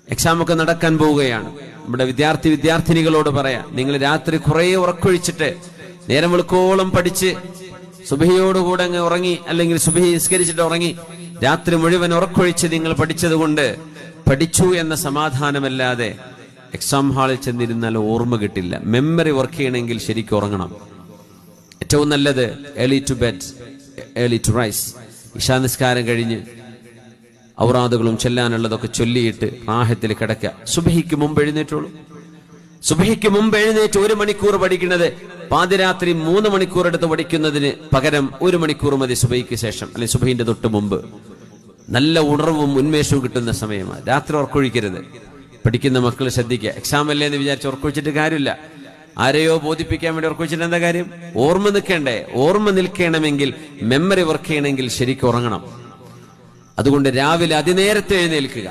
എക്സാമൊക്കെ നടക്കാൻ പോവുകയാണ്. നമ്മുടെ വിദ്യാർത്ഥിനികളോട് പറയാം, നിങ്ങൾ രാത്രി കുറെ ഉറക്കൊഴിച്ചിട്ട് നേരം വെളുക്കോളം പഠിച്ച് സുബഹിയോടുകൂടെ അങ്ങ് ഉറങ്ങി, അല്ലെങ്കിൽ സുബഹി നിസ്കരിച്ചിട്ട് ഉറങ്ങി, രാത്രി മുഴുവൻ ഉറക്കൊഴിച്ച് നിങ്ങൾ പഠിച്ചത് കൊണ്ട് പഠിച്ചു എന്ന സമാധാനമല്ലാതെ എക്സാം ഹാളിൽ ചെന്നിരുന്നാൽ ഓർമ്മ കിട്ടില്ല. മെമ്മറി വർക്ക് ചെയ്യണമെങ്കിൽ ശരിക്കും ഉറങ്ങണം. ഏറ്റവും നല്ലത് early to bed early to rise. ഇശാ നിസ്കാരം കഴിഞ്ഞ് ഔറാദുകളും ചെല്ലാനുള്ളതൊക്കെ ചൊല്ലിയിട്ട് റാഹത്തിൽ കിടക്കുക. സുബഹിക്ക് മുമ്പ് എഴുന്നേറ്റുള്ളൂ. സുബഹിക്ക് മുമ്പ് എഴുന്നേറ്റ് 1 മണിക്കൂർ പഠിക്കുന്നത് പാതിരാത്രി 3 മണിക്കൂർ എടുത്ത് പഠിക്കുന്നതിന് പകരം 1 മണിക്കൂർ മതി സുബഹിക്ക് ശേഷം, അല്ലെങ്കിൽ സുബഹിന്റെ തൊട്ട് മുമ്പ്. നല്ല ഉണർവും ഉന്മേഷവും കിട്ടുന്ന സമയമാണ്. രാത്രി ഉറക്കൊഴിക്കരുത്. പഠിക്കുന്ന മക്കൾ ശ്രദ്ധിക്കുക. എക്സാം അല്ലേ എന്ന് വിചാരിച്ച് ഉറക്കൊഴിച്ചിട്ട് കാര്യമില്ല. ആരെയോ ബോധിപ്പിക്കാൻ വേണ്ടി ഉറക്കൊഴിച്ചിട്ട് എന്താ കാര്യം? ഓർമ്മ നിൽക്കണ്ടേ? ഓർമ്മ നിൽക്കണമെങ്കിൽ, മെമ്മറി വർക്ക് ചെയ്യണമെങ്കിൽ ശരിക്കും ഉറങ്ങണം. അതുകൊണ്ട് രാവിലെ അതിനേരത്തെ എഴുന്നേൽക്കുക.